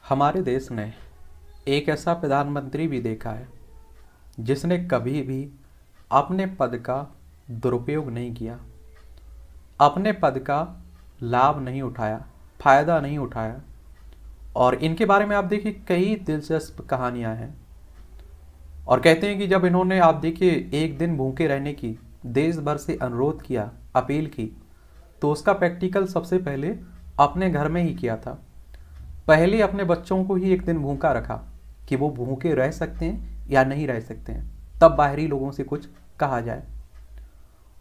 हमारे देश ने एक ऐसा प्रधानमंत्री भी देखा है जिसने कभी भी अपने पद का दुरुपयोग नहीं किया, अपने पद का लाभ नहीं उठाया, फायदा नहीं उठाया। और इनके बारे में आप देखिए कई दिलचस्प कहानियां हैं। और कहते हैं कि जब इन्होंने आप देखिए एक दिन भूखे रहने की देश भर से अनुरोध किया, अपील की, तो उसका प्रैक्टिकल सबसे पहले अपने घर में ही किया था। पहले अपने बच्चों को ही एक दिन भूखा रखा कि वो भूखे रह सकते हैं या नहीं रह सकते हैं, तब बाहरी लोगों से कुछ कहा जाए।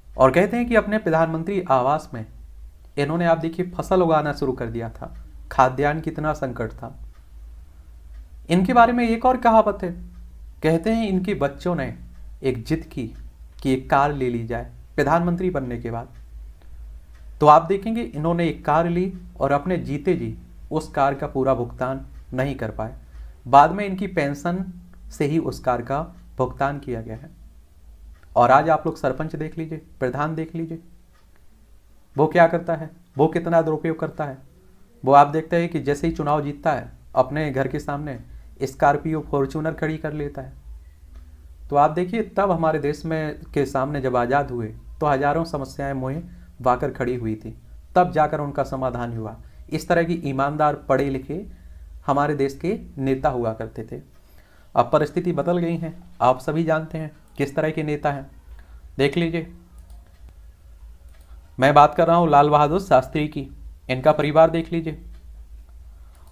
और कहते हैं कि अपने प्रधानमंत्री आवास में इन्होंने आप देखिए फसल उगाना शुरू कर दिया था। खाद्यान्न कितना संकट था। इनके बारे में एक और कहावत है, कहते हैं इनके बच्चों ने एक जिद की कि एक कार ले ली जाए प्रधानमंत्री बनने के बाद। तो आप देखेंगे इन्होंने एक कार ली और अपने जीते जी उस कार का पूरा भुगतान नहीं कर पाए। बाद में इनकी पेंशन से ही उस कार का भुगतान किया गया है। और आज आप लोग सरपंच देख लीजिए, प्रधान देख लीजिए, वो क्या करता है, वो कितना दुरुपयोग करता है। वो आप देखते हैं कि जैसे ही चुनाव जीतता है अपने घर के सामने स्कॉर्पियो फॉर्च्यूनर खड़ी कर लेता है। तो आप देखिए तब हमारे देश में के सामने जब आज़ाद हुए तो हजारों समस्याएं मुँह वाकर खड़ी हुई थी, तब जाकर उनका समाधान हुआ। इस तरह की ईमानदार पढ़े लिखे हमारे देश के नेता हुआ करते थे। अब परिस्थिति बदल गई है, आप सभी जानते हैं किस तरह के नेता हैं। देख लीजिए, मैं बात कर रहा हूँ लाल बहादुर शास्त्री की। इनका परिवार देख लीजिए।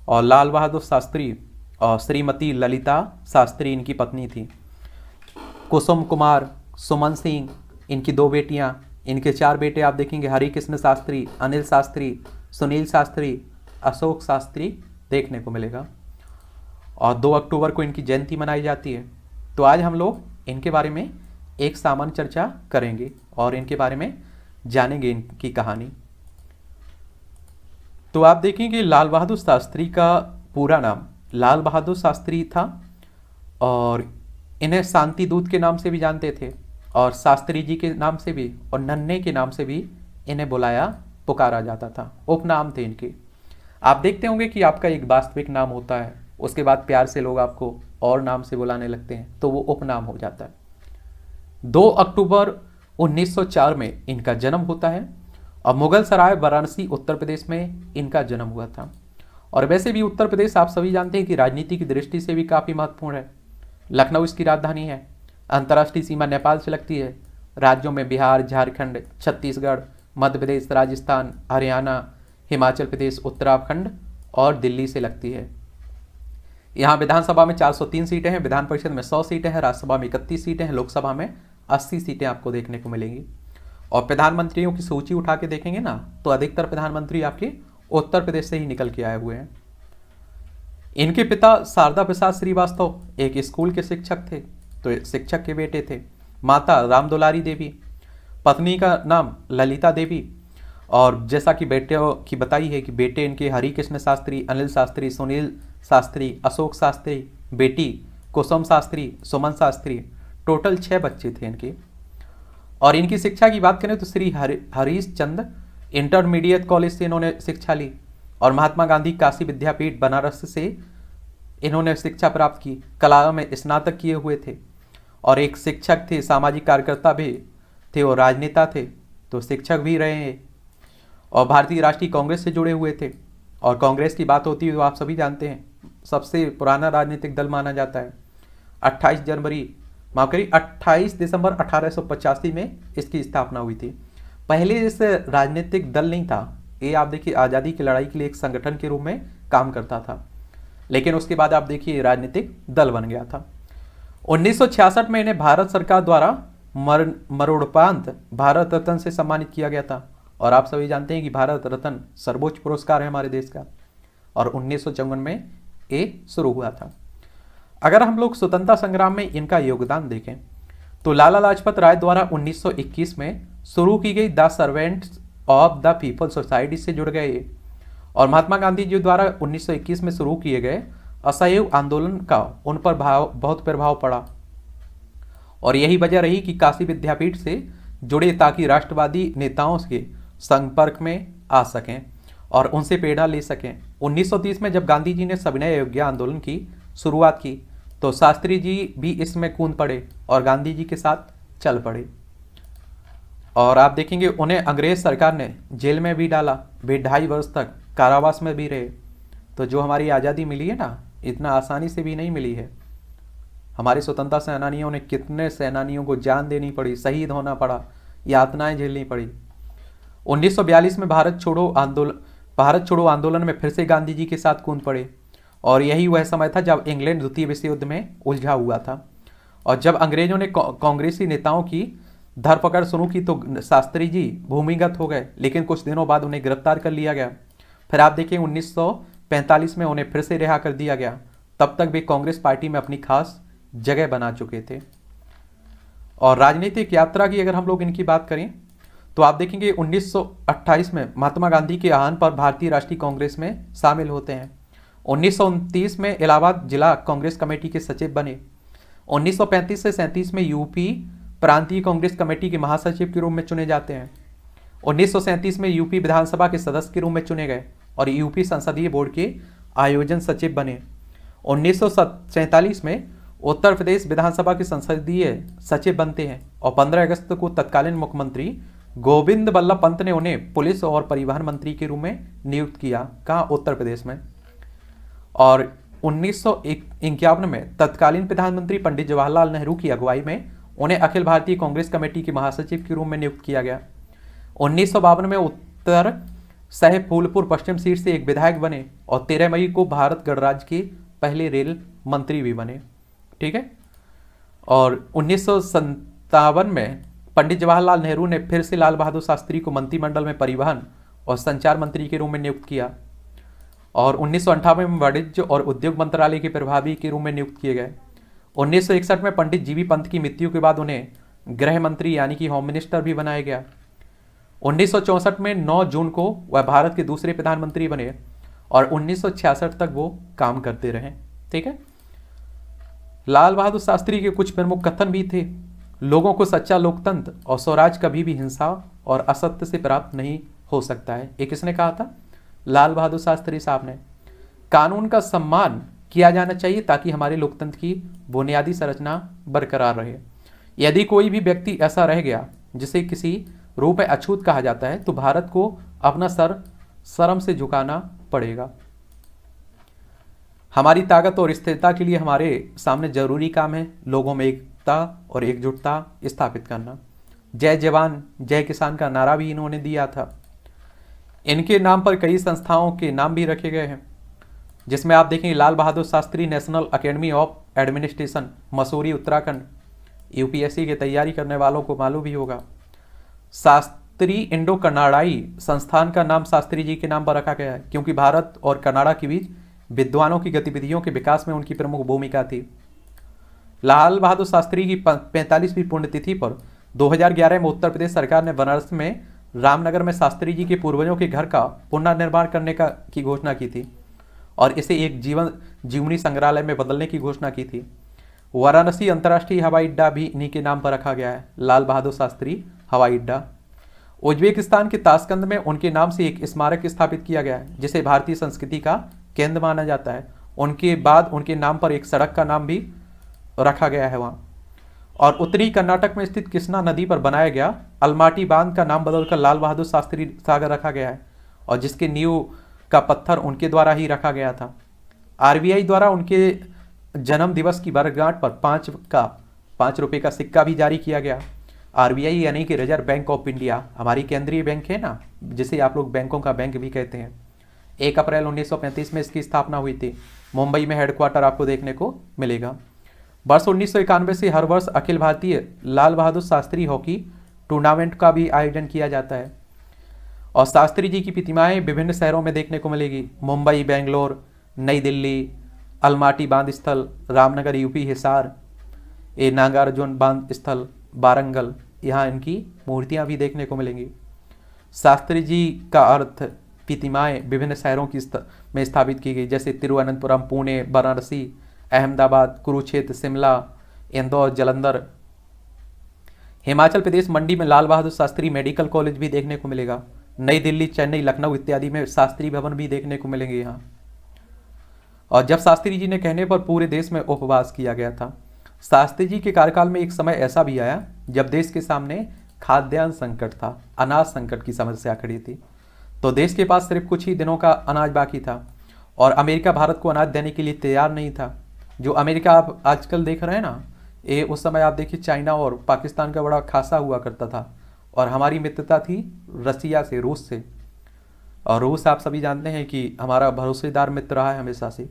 और लाल बहादुर शास्त्री और श्रीमती ललिता शास्त्री इनकी पत्नी थी। कुसुम कुमार, सुमन सिंह इनकी 2 बेटियां, इनके 4 बेटे आप देखेंगे, हरिकृष्ण शास्त्री, अनिल शास्त्री, सुनील शास्त्री, अशोक शास्त्री देखने को मिलेगा। और 2 अक्टूबर को इनकी जयंती मनाई जाती है। तो आज हम लोग इनके बारे में एक सामान्य चर्चा करेंगे और इनके बारे में जानेंगे इनकी कहानी। तो आप देखेंगे लाल बहादुर शास्त्री का पूरा नाम लाल बहादुर शास्त्री था और इन्हें शांति दूत के नाम से भी जानते थे और शास्त्री जी के नाम से भी और नन्हे के नाम से भी इन्हें बुलाया पुकारा जाता था। उपनाम थे इनके। आप देखते होंगे कि आपका एक वास्तविक नाम होता है, उसके बाद प्यार से लोग आपको और नाम से बुलाने लगते हैं, तो वो उपनाम हो जाता है। 2 अक्टूबर 1904 में इनका जन्म होता है और मुगल सराय वाराणसी उत्तर प्रदेश में इनका जन्म हुआ था। और वैसे भी उत्तर प्रदेश आप सभी जानते हैं कि राजनीति की दृष्टि से भी काफ़ी महत्वपूर्ण है। लखनऊ इसकी राजधानी है। अंतर्राष्ट्रीय सीमा नेपाल से लगती है। राज्यों में बिहार, झारखंड, छत्तीसगढ़, मध्य प्रदेश, राजस्थान, हरियाणा, हिमाचल प्रदेश, उत्तराखंड और दिल्ली से लगती है। यहाँ विधानसभा में 403 सीटें हैं, विधान परिषद में 100 सीटें हैं, राज्यसभा में 31 सीटें हैं, लोकसभा में 80 सीटें आपको देखने को मिलेंगी। और प्रधानमंत्रियों की सूची उठा के देखेंगे ना, तो अधिकतर प्रधानमंत्री आपके उत्तर प्रदेश से ही निकल के आए हुए हैं। इनके पिता शारदा प्रसाद श्रीवास्तव एक स्कूल के शिक्षक थे, तो शिक्षक के बेटे थे। माता रामदुलारी देवी, पत्नी का नाम ललिता देवी। और जैसा कि बेटियों की बताई है कि बेटे इनके हरिकृष्ण शास्त्री, अनिल शास्त्री, सुनील शास्त्री, अशोक शास्त्री, बेटी कुसुम शास्त्री, सुमन शास्त्री, टोटल 6 बच्चे थे इनके। और इनकी शिक्षा की बात करें तो श्री हरीश चंद्र इंटरमीडिएट कॉलेज से इन्होंने शिक्षा ली और महात्मा गांधी काशी विद्यापीठ बनारस से इन्होंने शिक्षा प्राप्त की। कला में स्नातक किए हुए थे और एक शिक्षक थे, सामाजिक कार्यकर्ता भी थे और राजनेता थे, तो शिक्षक भी रहे हैं। और भारतीय राष्ट्रीय कांग्रेस से जुड़े हुए थे। और कांग्रेस की बात होती है तो आप सभी जानते हैं सबसे पुराना राजनीतिक दल माना जाता है। 28 दिसंबर 1885 में इसकी स्थापना हुई थी। पहले इस राजनीतिक दल नहीं था, ये आप देखिए आज़ादी की लड़ाई के लिए एक संगठन के रूप में काम करता था, लेकिन उसके बाद आप देखिए राजनीतिक दल बन गया था। 1966 में इन्हें भारत सरकार द्वारा मरणोपरांत भारत रत्न से सम्मानित किया गया था। और आप सभी जानते हैं कि भारत रत्न सर्वोच्च पुरस्कार है हमारे देश का, और 1954 में ये शुरू हुआ था। अगर हम लोग स्वतंत्रता संग्राम में इनका योगदान देखें तो लाला लाजपत राय द्वारा 1921 में शुरू की गई the servants of the people society से जुड़ गए। और महात्मा गांधी जी द्वारा 1921 में शुरू किए गए असहयोग आंदोलन का उन पर बहुत प्रभाव पड़ा। और यही वजह रही कि काशी विद्यापीठ से जुड़े ताकि राष्ट्रवादी नेताओं के संपर्क में आ सकें। और उनसे प्रेरणा ले सकें। 1930 में जब गांधी जी ने सविनय अवज्ञा आंदोलन की शुरुआत की तो शास्त्री जी भी इसमें कूद पड़े और गांधी जी के साथ चल पड़े। और आप देखेंगे उन्हें अंग्रेज सरकार ने जेल में भी डाला, वे 2.5 वर्ष तक कारावास में भी रहे। तो जो हमारी आज़ादी मिली है ना, इतना आसानी से भी नहीं मिली है। हमारे स्वतंत्रता सेनानियों ने कितने सेनानियों को जान देनी पड़ी, शहीद होना पड़ा, यातनाएं झेलनी पड़ी। 1942 में भारत छोड़ो आंदोलन में फिर से गांधी जी के साथ कूद पड़े और यही वह समय था जब इंग्लैंड द्वितीय विश्व युद्ध में उलझा हुआ था। और जब अंग्रेजों ने कांग्रेसी नेताओं की धरपकड़ शुरू की तो शास्त्री जी भूमिगत हो गए, लेकिन कुछ दिनों बाद उन्हें गिरफ्तार कर लिया गया। फिर आप देखिए 1945 में उन्हें फिर से रिहा कर दिया गया। तब तक वे कांग्रेस पार्टी में अपनी खास जगह बना चुके थे। और राजनीतिक यात्रा की अगर हम लोग इनकी बात करें तो आप देखेंगे 1928 में महात्मा गांधी के आह्वान पर भारतीय राष्ट्रीय कांग्रेस में शामिल होते हैं। 1929 में इलाहाबाद जिला कांग्रेस कमेटी के सचिव बने। 1935 से 37 में यूपी प्रांतीय कांग्रेस कमेटी के महासचिव के रूप में चुने जाते हैं। 1937 में यूपी विधानसभा के सदस्य के रूप में चुने गए और यूपी संसदीय बोर्ड के आयोजन सचिव बने। 1947 में उत्तर प्रदेश विधानसभा के संसदीय सचिव बनते हैं और 15 अगस्त को तत्कालीन मुख्यमंत्री गोविंद बल्लभ पंत ने उन्हें पुलिस और परिवहन मंत्री के रूप में नियुक्त किया। कहाँ? उत्तर प्रदेश में। और 1951 में तत्कालीन प्रधानमंत्री पंडित जवाहरलाल नेहरू की अगुवाई में उन्हें अखिल भारतीय कांग्रेस कमेटी के महासचिव के रूप में नियुक्त किया गया। 1952 में उत्तर सह फूलपुर पश्चिम सीट से एक विधायक बने और 13 मई को भारत गणराज्य के पहले रेल मंत्री भी बने। ठीक है। और 1957 में पंडित जवाहरलाल नेहरू ने फिर से लाल बहादुर शास्त्री को मंत्रिमंडल में परिवहन और संचार मंत्री के रूप में नियुक्त किया और 1958 में वाणिज्य और उद्योग मंत्रालय के प्रभारी के रूप में नियुक्त किए गए। 1961 में पंडित जीबी पंत की मृत्यु के बाद उन्हें गृह मंत्री यानी कि होम मिनिस्टर भी बनाया गया। 1964 में 9 जून को वह भारत के दूसरे प्रधानमंत्री बने और 1966 तक वो काम करते रहे। ठीक है। लाल बहादुर शास्त्री के कुछ प्रमुख कथन भी थे। लोगों को सच्चा लोकतंत्र और स्वराज कभी भी हिंसा और असत्य से प्राप्त नहीं हो सकता है। ये किसने कहा था? लाल बहादुर शास्त्री साहब ने। कानून का सम्मान किया जाना चाहिए ताकि हमारे लोकतंत्र की बुनियादी संरचना बरकरार रहे। यदि कोई भी व्यक्ति ऐसा रह गया जिसे किसी रूप में अछूत कहा जाता है तो भारत को अपना सर शर्म से झुकाना पड़ेगा। हमारी ताकत और स्थिरता के लिए हमारे सामने जरूरी काम है लोगों में एकता और एकजुटता स्थापित करना। जय जवान जय किसान का नारा भी इन्होंने दिया था। इनके नाम पर कई संस्थाओं के नाम भी रखे गए हैं, जिसमें आप देखेंगे Lal Bahadur Shastri national academy of administration, Mussoorie, Uttarakhand. UPSC की तैयारी करने वालों को मालूम भी होगा। शास्त्री इंडो कनाडाई संस्थान का नाम शास्त्री जी के नाम पर रखा गया है क्योंकि भारत और कनाडा के बीच विद्वानों की गतिविधियों के विकास में उनकी प्रमुख भूमिका थी। लाल बहादुर शास्त्री की 45वीं पुण्यतिथि पर 2011 में उत्तर प्रदेश सरकार ने बनारस में रामनगर में शास्त्री जी के पूर्वजों के घर का पुनर्निर्माण करने की घोषणा की थी और इसे एक जीवनी संग्रहालय में बदलने की घोषणा की थी। वाराणसी अंतर्राष्ट्रीय हवाई अड्डा भी इन्हीं के नाम पर रखा गया है, लाल बहादुर शास्त्री हवाई अड्डा। उज्बेकिस्तान के ताशकंद में उनके नाम से एक स्मारक स्थापित किया गया है जिसे भारतीय संस्कृति का केंद्र माना जाता है। उनके बाद उनके नाम पर एक सड़क का नाम भी रखा गया है वहाँ। और उत्तरी कर्नाटक में स्थित कृष्णा नदी पर बनाया गया अलमाटी बांध का नाम बदलकर लाल बहादुर शास्त्री सागर रखा गया है और जिसके नींव का पत्थर उनके द्वारा ही रखा गया था। आरबीआई द्वारा उनके जन्म दिवस की वर्षगांठ पर 5 रुपये का सिक्का भी जारी किया गया। आरबीआई यानी कि रिजर्व बैंक ऑफ इंडिया हमारी केंद्रीय बैंक है ना, जिसे आप लोग बैंकों का बैंक भी कहते हैं। 1 अप्रैल 1935 में इसकी स्थापना हुई थी। मुंबई में हेडक्वार्टर आपको देखने को मिलेगा। वर्ष 1991 से हर वर्ष अखिल भारतीय लाल बहादुर शास्त्री हॉकी टूर्नामेंट का भी आयोजन किया जाता है और शास्त्री जी की प्रतिमाएं विभिन्न शहरों में देखने को मिलेगी। मुंबई, बेंगलोर, नई दिल्ली, अलमाटी बांध स्थल, रामनगर यूपी, हिसार, नागार्जुन बांध स्थल, वारंगल, यहाँ इनकी मूर्तियाँ भी देखने को मिलेंगी। शास्त्री जी का अर्थ प्रतिमाएं विभिन्न शहरों में स्थापित की गई जैसे तिरुवनंतपुरम, पुणे, वाराणसी, अहमदाबाद, कुरुक्षेत्र, शिमला, इंदौर, जालंधर। हिमाचल प्रदेश मंडी में लाल बहादुर शास्त्री मेडिकल कॉलेज भी देखने को मिलेगा नई दिल्ली, चेन्नई, लखनऊ इत्यादि में शास्त्री भवन भी देखने को मिलेंगे यहाँ। और जब शास्त्री जी ने कहने पर पूरे देश में उपवास किया गया था। शास्त्री जी के कार्यकाल में एक समय ऐसा भी आया जब देश के सामने खाद्यान्न संकट था, अनाज संकट की समस्या खड़ी थी। तो देश के पास सिर्फ कुछ ही दिनों का अनाज बाकी था और अमेरिका भारत को अनाज देने के लिए तैयार नहीं था। जो अमेरिका आप आजकल देख रहे हैं ना, ये उस समय आप देखिए चाइना और पाकिस्तान का बड़ा खासा हुआ करता था और हमारी मित्रता थी रसिया से, रूस से। और रूस आप सभी जानते हैं कि हमारा भरोसेदार मित्र रहा है हमेशा से।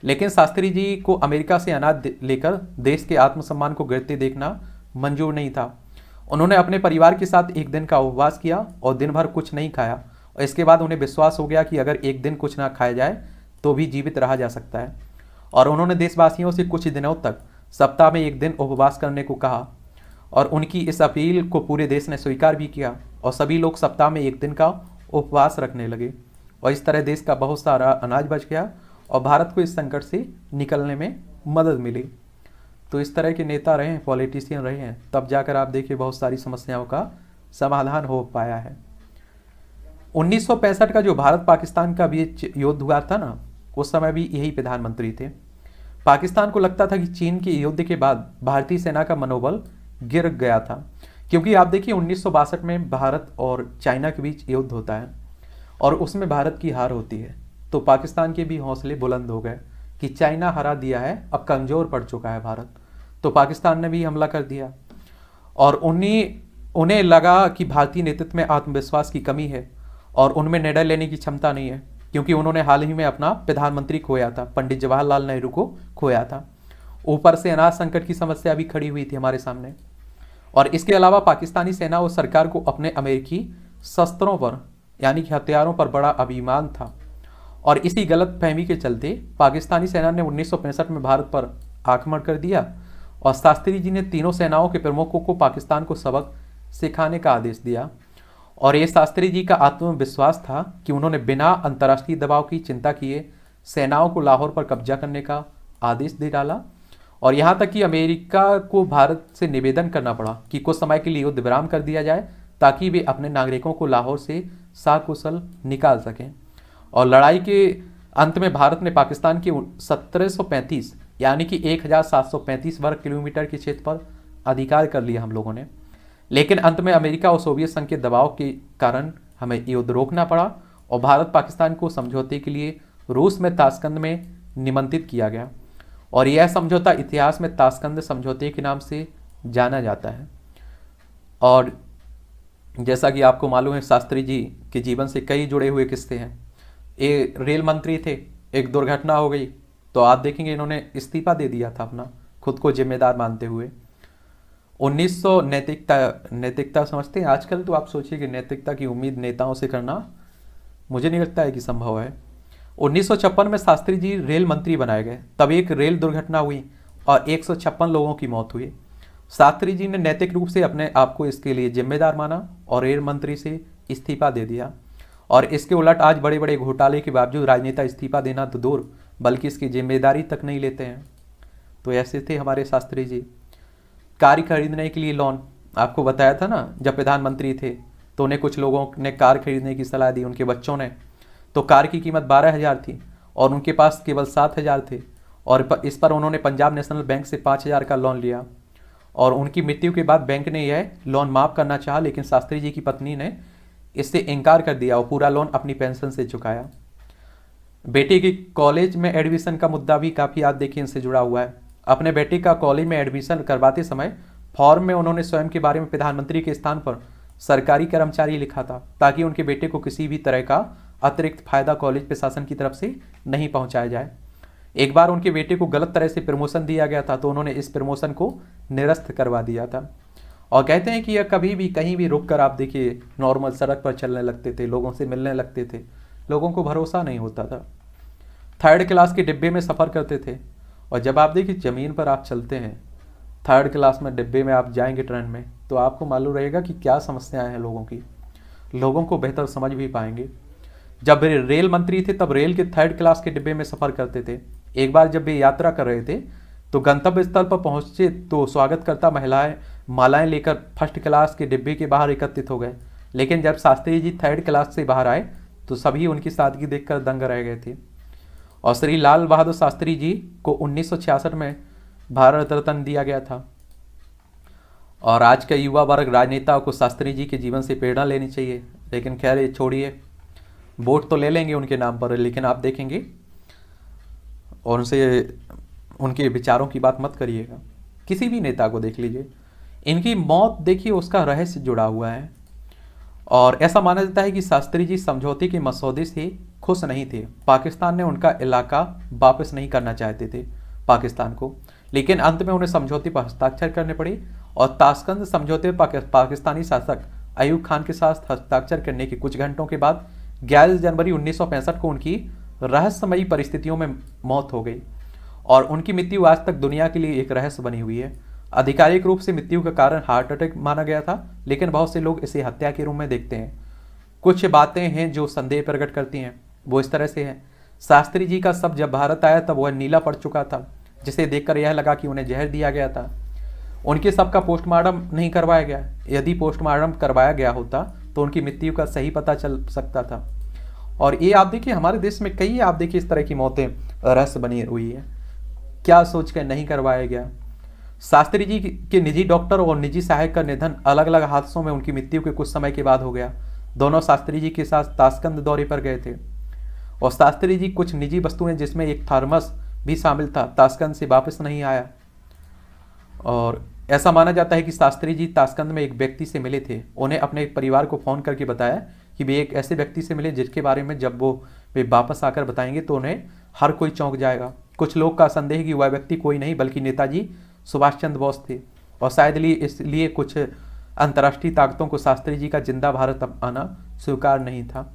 लेकिन शास्त्री जी को अमेरिका से अनाज लेकर देश के आत्मसम्मान को गिरते देखना मंजूर नहीं था। उन्होंने अपने परिवार के साथ एक दिन का उपवास किया और दिन भर कुछ नहीं खाया और इसके बाद उन्हें विश्वास हो गया कि अगर एक दिन कुछ ना खाया जाए तो भी जीवित रहा जा सकता है। और उन्होंने देशवासियों से कुछ दिनों तक सप्ताह में एक दिन उपवास करने को कहा और उनकी इस अपील को पूरे देश ने स्वीकार भी किया और सभी लोग सप्ताह में एक दिन का उपवास रखने लगे और इस तरह देश का बहुत सारा अनाज बच गया और भारत को इस संकट से निकलने में मदद मिली। तो इस तरह के नेता रहे हैं, पॉलिटिशियन रहे हैं, तब जाकर आप देखिए बहुत सारी समस्याओं का समाधान हो पाया है। 1965 का जो भारत पाकिस्तान का बीच युद्ध हुआ था ना, उस समय भी यही प्रधानमंत्री थे। पाकिस्तान को लगता था कि चीन के युद्ध के बाद भारतीय सेना का मनोबल गिर गया था, क्योंकि आप देखिए 1962 में भारत और चाइना के बीच युद्ध होता है और उसमें भारत की हार होती है। तो पाकिस्तान के भी हौसले बुलंद हो गए कि चाइना हरा दिया है, अब कमज़ोर पड़ चुका है भारत। तो पाकिस्तान ने भी हमला कर दिया और उन्हें लगा कि भारतीय नेतृत्व में आत्मविश्वास की कमी है और उनमें निर्णय लेने की क्षमता नहीं है, क्योंकि उन्होंने हाल ही में अपना प्रधानमंत्री खोया था, पंडित जवाहरलाल नेहरू को खोया था। ऊपर से अनाज संकट की समस्या भी खड़ी हुई थी हमारे सामने। और इसके अलावा पाकिस्तानी सेना और सरकार को अपने अमेरिकी शस्त्रों पर यानी कि हथियारों पर बड़ा अभिमान था और इसी गलत फहमी के चलते पाकिस्तानी सेना ने 1965 में भारत पर आक्रमण कर दिया और शास्त्री जी ने तीनों सेनाओं के प्रमुखों को पाकिस्तान को सबक सिखाने का आदेश दिया। और ये शास्त्री जी का आत्मविश्वास था कि उन्होंने बिना अंतर्राष्ट्रीय दबाव की चिंता किए सेनाओं को लाहौर पर कब्जा करने का आदेश दे डाला और यहाँ तक कि अमेरिका को भारत से निवेदन करना पड़ा कि कुछ समय के लिए युद्ध विराम कर दिया जाए ताकि वे अपने नागरिकों को लाहौर से सकुशल निकाल सकें। और लड़ाई के अंत में भारत ने पाकिस्तान के 1735 यानी कि 1735 वर्ग किलोमीटर के क्षेत्र पर अधिकार कर लिया हम लोगों ने। लेकिन अंत में अमेरिका और सोवियत संघ के दबाव के कारण हमें युद्ध रोकना पड़ा और भारत पाकिस्तान को समझौते के लिए रूस में ताशकंद में निमंत्रित किया गया और यह समझौता इतिहास में ताशकंद समझौते के नाम से जाना जाता है। और जैसा कि आपको मालूम है, शास्त्री जी के जीवन से कई जुड़े हुए किस्से हैं। ये रेल मंत्री थे, एक दुर्घटना हो गई तो आप देखेंगे इन्होंने इस्तीफा दे दिया था अपना, खुद को जिम्मेदार मानते हुए। 1900 नैतिकता समझते हैं आजकल, तो आप सोचिए कि नैतिकता की उम्मीद नेताओं से करना मुझे नहीं लगता है कि संभव है। 1956 में शास्त्री जी रेल मंत्री बनाए गए, तब एक रेल दुर्घटना हुई और 156 लोगों की मौत हुई। शास्त्री जी ने नैतिक रूप से अपने आप को इसके लिए जिम्मेदार माना और रेल मंत्री से इस्तीफा दे दिया। और इसके उलट आज बड़े बड़े घोटाले के बावजूद राजनेता इस्तीफा देना तो दूर बल्कि इसकी जिम्मेदारी तक नहीं लेते हैं। तो ऐसे थे हमारे शास्त्री जी। कार खरीदने के लिए लोन, आपको बताया था ना, जब प्रधानमंत्री थे तो उन्हें कुछ लोगों ने कार खरीदने की सलाह दी, उनके बच्चों ने। तो कार की कीमत 12,000 थी और उनके पास केवल 7,000 थे और इस पर उन्होंने पंजाब नेशनल बैंक से 5,000 का लोन लिया और उनकी मृत्यु के बाद बैंक ने यह लोन माफ़ करना चाहा, लेकिन शास्त्री जी की पत्नी ने इससे इनकार कर दिया और पूरा लोन अपनी पेंशन से चुकाया। बेटे की कॉलेज में एडमिशन का मुद्दा भी काफ़ी आप देखिए इनसे जुड़ा हुआ है। अपने बेटे का कॉलेज में एडमिशन करवाते समय फॉर्म में उन्होंने स्वयं के बारे में प्रधानमंत्री के स्थान पर सरकारी कर्मचारी लिखा था ताकि उनके बेटे को किसी भी तरह का अतिरिक्त फायदा कॉलेज प्रशासन की तरफ से नहीं पहुंचाया जाए। एक बार उनके बेटे को गलत तरह से प्रमोशन दिया गया था तो उन्होंने इस प्रमोशन को निरस्त करवा दिया था। और कहते हैं कि यह कभी भी कहीं भी रुक कर आप देखिए नॉर्मल सड़क पर चलने लगते थे, लोगों से मिलने लगते थे, लोगों को भरोसा नहीं होता था। 3rd क्लास के डिब्बे में सफ़र करते थे और जब आप देखिए ज़मीन पर आप चलते हैं 3rd क्लास में डिब्बे में आप जाएंगे ट्रेन में तो आपको मालूम रहेगा कि क्या समस्याएं हैं लोगों की, लोगों को बेहतर समझ भी पाएंगे। जब वे रेल मंत्री थे तब रेल के 3rd क्लास के डिब्बे में सफ़र करते थे। एक बार जब वे यात्रा कर रहे थे तो गंतव्य स्थल पर पहुंचे तो स्वागतकर्ता महिलाएं मालाएं लेकर 1st क्लास के डिब्बे के बाहर एकत्रित हो गए, लेकिन जब शास्त्री जी 3rd क्लास से बाहर आए तो सभी उनकी सादगी देखकर दंग रह गए थे। और श्री लाल बहादुर शास्त्री जी को 1966 में भारत रत्न दिया गया था। और आज का युवा वर्ग राजनेताओं को शास्त्री जी के जीवन से प्रेरणा लेनी चाहिए। लेकिन खैर ये छोड़िए, वोट तो ले लेंगे उनके नाम पर, लेकिन आप देखेंगे और उनसे उनके विचारों की बात मत करिएगा। किसी भी नेता को देख लीजिए, इनकी मौत देखिए उसका रहस्य जुड़ा हुआ है। और ऐसा माना जाता है कि शास्त्री जी समझौते के मसौदे से खुश नहीं थे। पाकिस्तान ने उनका इलाका वापस नहीं करना चाहते थे पाकिस्तान को, लेकिन अंत में उन्हें समझौते पर हस्ताक्षर करने पड़े। और ताशकंद समझौते पाकिस्तानी शासक अयूब खान के साथ हस्ताक्षर करने के कुछ घंटों के बाद 11 जनवरी 1965 को उनकी रहस्यमयी परिस्थितियों में मौत हो गई। और उनकी मृत्यु आज तक दुनिया के लिए एक रहस्य बनी हुई है। आधिकारिक रूप से मृत्यु का कारण हार्ट अटैक माना गया था, लेकिन बहुत से लोग इसे हत्या के रूप में देखते हैं। कुछ बातें हैं जो संदेह प्रकट करती हैं, वो इस तरह से हैं। शास्त्री जी का शव जब भारत आया तब वह नीला पड़ चुका था, जिसे देखकर यह लगा कि उन्हें जहर दिया गया था। उनके शव का पोस्टमार्टम नहीं करवाया गया। यदि पोस्टमार्टम करवाया गया होता तो उनकी मृत्यु का सही पता चल सकता था। और ये आप देखिए, हमारे देश में कई आप देखिए इस तरह की मौतें रहस्य बनी हुई है। क्या सोच कर नहीं करवाया गया। शास्त्री जी के निजी डॉक्टर और निजी सहायक का निधन अलग अलग हादसों में उनकी मृत्यु के कुछ समय के बाद हो गया। दोनों शास्त्री जी के साथ ताशकंद दौरे पर गए थे। और शास्त्री जी कुछ निजी वस्तुएं जिसमें एक थर्मस भी शामिल था, ताशकंद से वापस नहीं आया। और ऐसा माना जाता है कि शास्त्री जी ताशकंद में एक व्यक्ति से मिले थे। उन्हें अपने परिवार को फ़ोन करके बताया कि वे एक ऐसे व्यक्ति से मिले जिसके बारे में जब वे वापस आकर बताएंगे तो उन्हें हर कोई चौंक जाएगा। कुछ लोग का संदेह है कि वह व्यक्ति कोई नहीं बल्कि नेताजी सुभाष चंद्र बोस थे। और शायद इसलिए कुछ अंतर्राष्ट्रीय ताकतों को शास्त्री जी का जिंदा भारत आना स्वीकार नहीं था।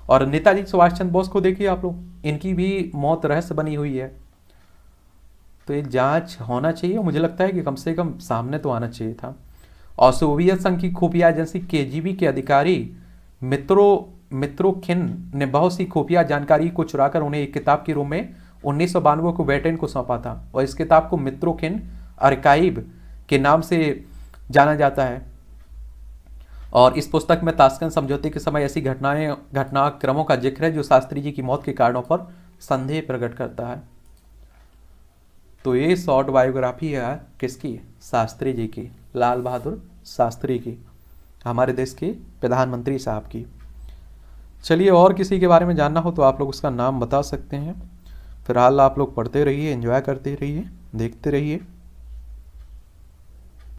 और नेताजी सुभाष चंद्र बोस को देखिए आप लोग, इनकी भी मौत रहस्य बनी हुई है। तो ये जांच होना चाहिए। मुझे लगता है कि कम से कम सामने तो आना चाहिए था। और सोवियत संघ की खुफिया एजेंसी केजीबी के अधिकारी मित्रोखिन ने बहुत सी खुफिया जानकारी को चुराकर उन्हें एक किताब के रूप में 1992 को ब्रिटेन को सौंपा था। और इस किताब को मित्रोखिन आर्काइव के नाम से जाना जाता है। और इस पुस्तक में ताशकंद समझौते के समय ऐसी घटनाक्रमों का जिक्र है जो शास्त्री जी की मौत के कारणों पर संदेह प्रकट करता है। तो ये शॉर्ट बायोग्राफी है किसकी? शास्त्री जी की, लाल बहादुर शास्त्री की, हमारे देश के प्रधानमंत्री साहब की। चलिए, और किसी के बारे में जानना हो तो आप लोग उसका नाम बता सकते हैं। फिलहाल आप लोग पढ़ते रहिए, एंजॉय करते रहिए, देखते रहिए।